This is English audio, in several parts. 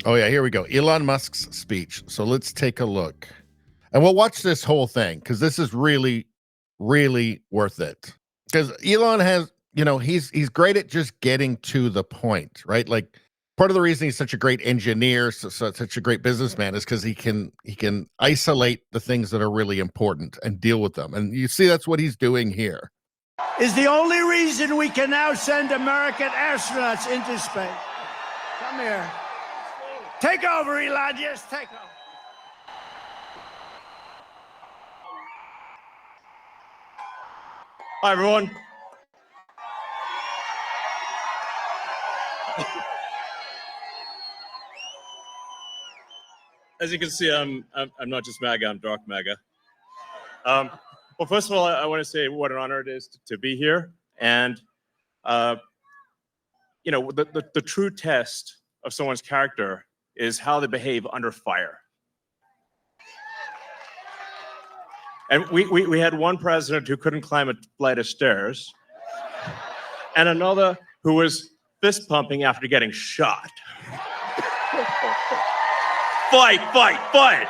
Oh, yeah, here we go. Elon Musk's speech. So let's take a look. And we'll watch this whole thing because this is really, really worth it. Because Elon has, he's great at just getting to the point, right? Like part of the reason he's such a great engineer, such a great businessman, is because he can isolate the things that are really important and deal with them. And you see, that's what he's doing here. Is the only reason we can now send American astronauts into space. Come here. Take over, Elon. Yes, take over. Hi, everyone. As you can see, I'm not just MAGA, I'm dark MAGA. Well, first of all, I want to say what an honor it is to be here. And, the true test of someone's character is how they behave under fire. And we had one president who couldn't climb a flight of stairs, and another who was fist pumping after getting shot. Fight, fight, fight.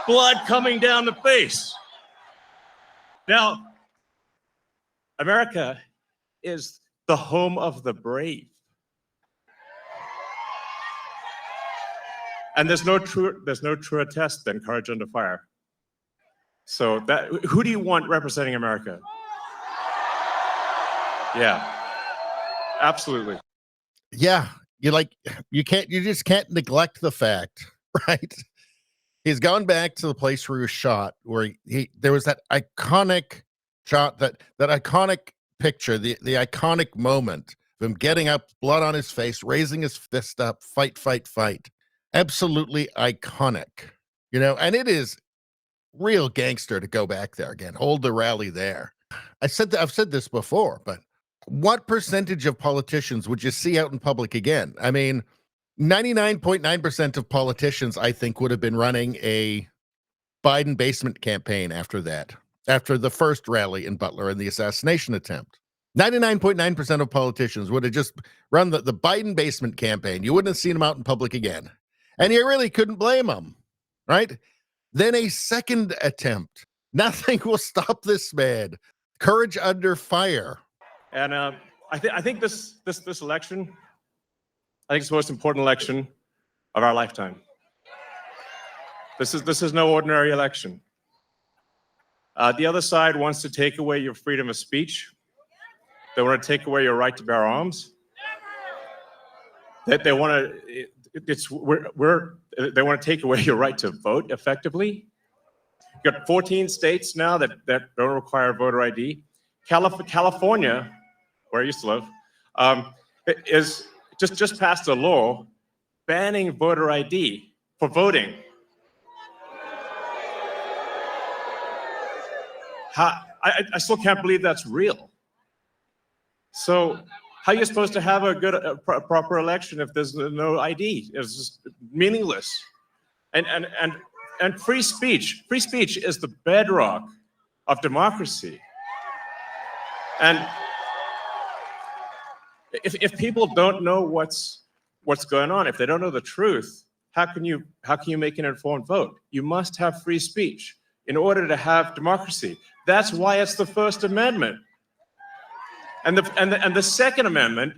Blood coming down the face. Now, America is the home of the brave. And there's no truer test than courage under fire. So who do you want representing America? Yeah, absolutely. Yeah, you just can't neglect the fact, right? He's gone back to the place where he was shot, where there was that iconic shot, that iconic picture, the iconic moment of him getting up, blood on his face, raising his fist up, fight, fight, fight. Absolutely iconic, and it is real gangster to go back there again, hold the rally there. I've said this before, but what percentage of politicians would you see out in public again? I mean, 99.9% of politicians, I think, would have been running a Biden basement campaign after the first rally in Butler and the assassination attempt. 99.9% of politicians would have just run the Biden basement campaign. You wouldn't have seen them out in public again. And you really couldn't blame them, right? Then a second attempt. Nothing will stop this man. Courage under fire. And I think this election, I think it's the most important election of our lifetime. This is no ordinary election. The other side wants to take away your freedom of speech. They want to take away your right to bear arms. They want to. They want to take away your right to vote effectively. You've got 14 states now that don't require voter ID. California, where I used to live, is just passed a law banning voter ID for voting. I still can't believe that's real. So how are you supposed to have a proper election if there's no ID? It's just meaningless. And free speech is the bedrock of democracy. And if people don't know what's going on, if they don't know the truth, how can you make an informed vote? You must have free speech in order to have democracy. That's why it's the First Amendment. And the Second Amendment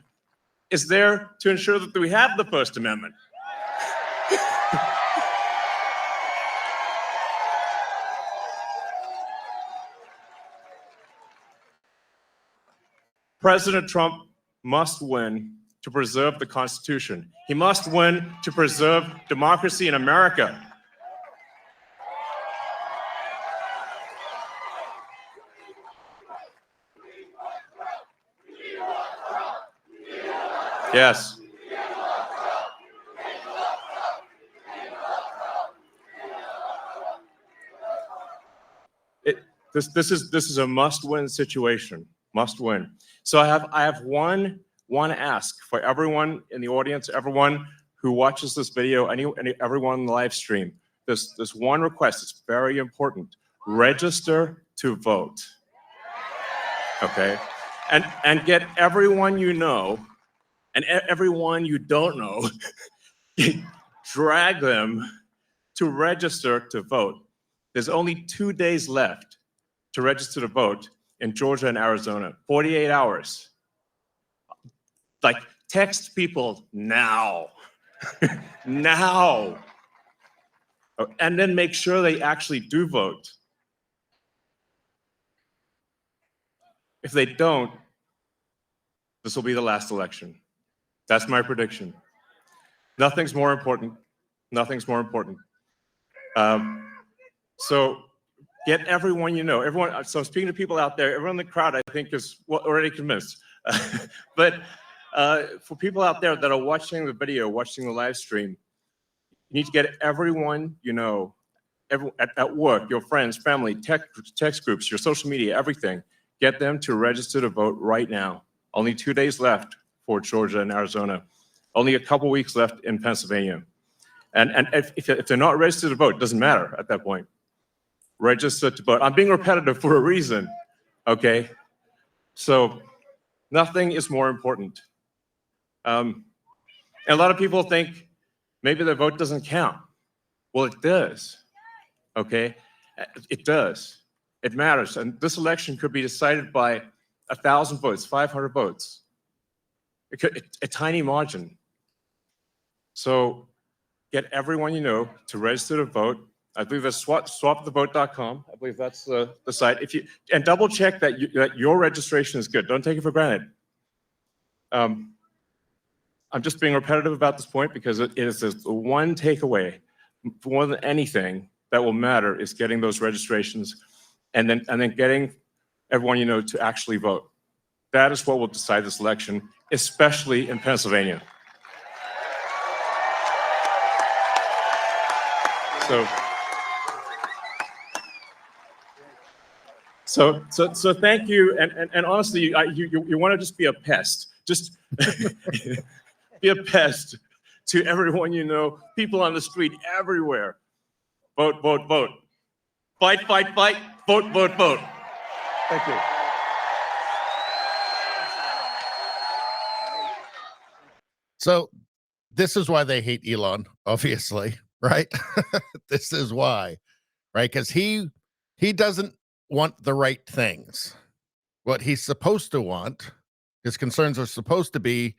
is there to ensure that we have the First Amendment. President Trump must win to preserve the Constitution. He must win to preserve democracy in America. Yes. This is a must-win situation. Must win. So I have one ask for everyone in the audience, everyone who watches this video, everyone in the live stream. This one request. It's very important. Register to vote. Okay, and get everyone you know and everyone you don't know drag them to register to vote. There's only 2 days left to register to vote in Georgia and Arizona, 48 hours. Like, text people now, now, and then make sure they actually do vote. If they don't, this will be the last election. That's my prediction. Nothing's more important. Nothing's more important. So get everyone you know. Everyone. So speaking to people out there, everyone in the crowd, I think, is already convinced. But for people out there that are watching the video, watching the live stream, you need to get everyone you know, at work, your friends, family, text groups, your social media, everything. Get them to register to vote right now. Only 2 days left for Georgia and Arizona. Only a couple weeks left in Pennsylvania. And if they're not registered to vote, it doesn't matter at that point. Register to vote. I'm being repetitive for a reason, okay? So nothing is more important. And a lot of people think maybe their vote doesn't count. Well, it does, okay? It does. It matters. And this election could be decided by 1,000 votes, 500 votes. A tiny margin. So get everyone you know to register to vote. I believe that's swapthevote.com. I believe that's the site. And double check that your registration is good. Don't take it for granted. I'm just being repetitive about this point because it is the one takeaway more than anything that will matter is getting those registrations and then getting everyone you know to actually vote. That is what will decide this election, especially in Pennsylvania. So thank you, and honestly, you want to just be a pest, just be a pest to everyone you know, people on the street, everywhere. Vote, vote, vote. Fight, fight, fight. Vote, vote, vote. Thank you. So this is why they hate Elon, obviously, right? This is why, right? Because he doesn't want the right things. What he's supposed to want, his concerns are supposed to be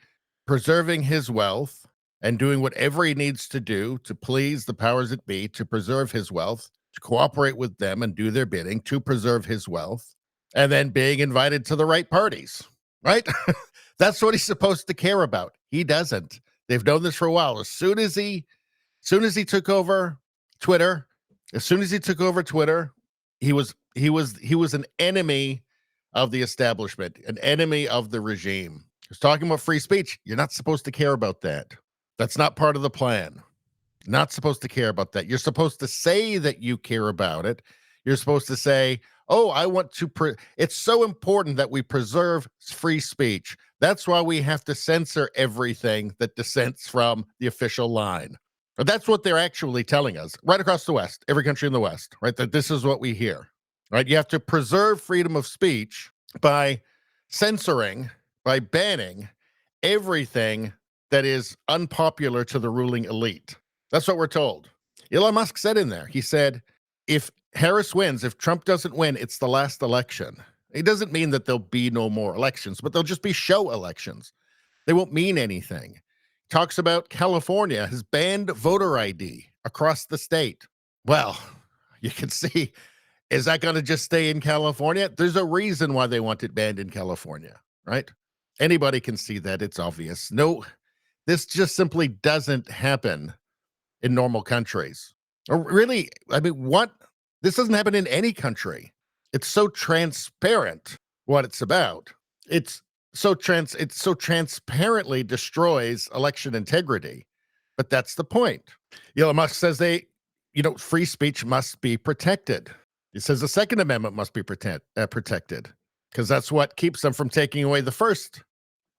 preserving his wealth and doing whatever he needs to do to please the powers that be, to preserve his wealth, to cooperate with them and do their bidding, to preserve his wealth, and then being invited to the right parties, right? That's what he's supposed to care about. He doesn't. They've known this for a while. As soon as he took over Twitter, he was an enemy of the establishment, an enemy of the regime. He was talking about free speech. You're not supposed to care about that. That's not part of the plan. Not supposed to care about that. You're supposed to say that you care about it. You're supposed to say, oh, I want to, it's so important that we preserve free speech. That's why we have to censor everything that dissents from the official line. But that's what they're actually telling us right across the West, every country in the West, right? That this is what we hear, right? You have to preserve freedom of speech by censoring, by banning everything that is unpopular to the ruling elite. That's what we're told. Elon Musk said in there, he said, if Harris wins, if Trump doesn't win, it's the last election. It doesn't mean that there'll be no more elections, but they'll just be show elections. They won't mean anything. Talks about California has banned voter ID across the state. Well, you can see, is that going to just stay in California? There's a reason why they want it banned in California, right? Anybody can see that. It's obvious. No, this just simply doesn't happen in normal countries. Or really, I mean, what? This doesn't happen in any country. It's so transparent what it's about. It so transparently destroys election integrity. But that's the point. Elon Musk says free speech must be protected. He says the Second Amendment must be protected because that's what keeps them from taking away the First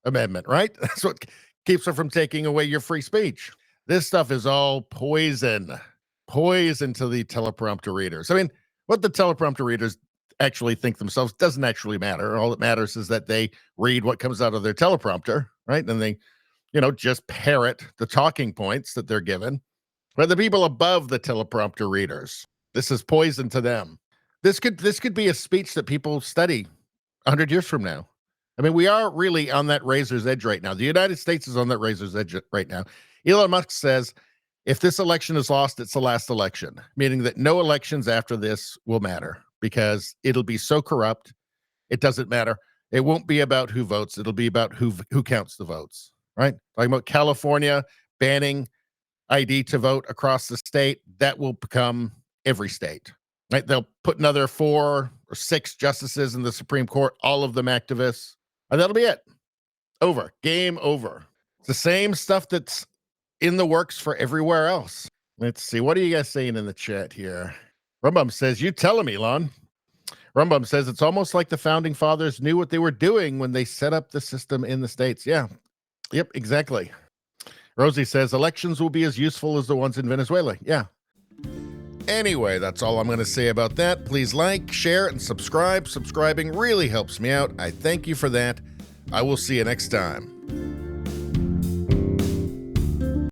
Amendment, right? That's what keeps them from taking away your free speech. This stuff is all poison to the teleprompter readers. I mean, what the teleprompter readers actually think themselves doesn't actually matter. All that matters is that they read what comes out of their teleprompter, right? And they, just parrot the talking points that they're given. But the people above the teleprompter readers, this is poison to them. This could be a speech that people study 100 years from now. I mean, we are really on that razor's edge right now. The United States is on that razor's edge right now. Elon Musk says, if this election is lost, it's the last election, meaning that no elections after this will matter because it'll be so corrupt. It doesn't matter. It won't be about who votes. It'll be about who counts the votes, right? Talking about California banning ID to vote across the state, that will become every state, right? They'll put another 4 or 6 justices in the Supreme Court, all of them activists, and that'll be it. Over. Game over. It's the same stuff that's in the works for everywhere else. Let's see. What are you guys saying in the chat here? Rumbum says, you tell him, Elon. Rumbum says, it's almost like the founding fathers knew what they were doing when they set up the system in the States. Yeah. Yep, exactly. Rosie says, elections will be as useful as the ones in Venezuela. Yeah. Anyway, that's all I'm going to say about that. Please like, share, and subscribe. Subscribing really helps me out. I thank you for that. I will see you next time.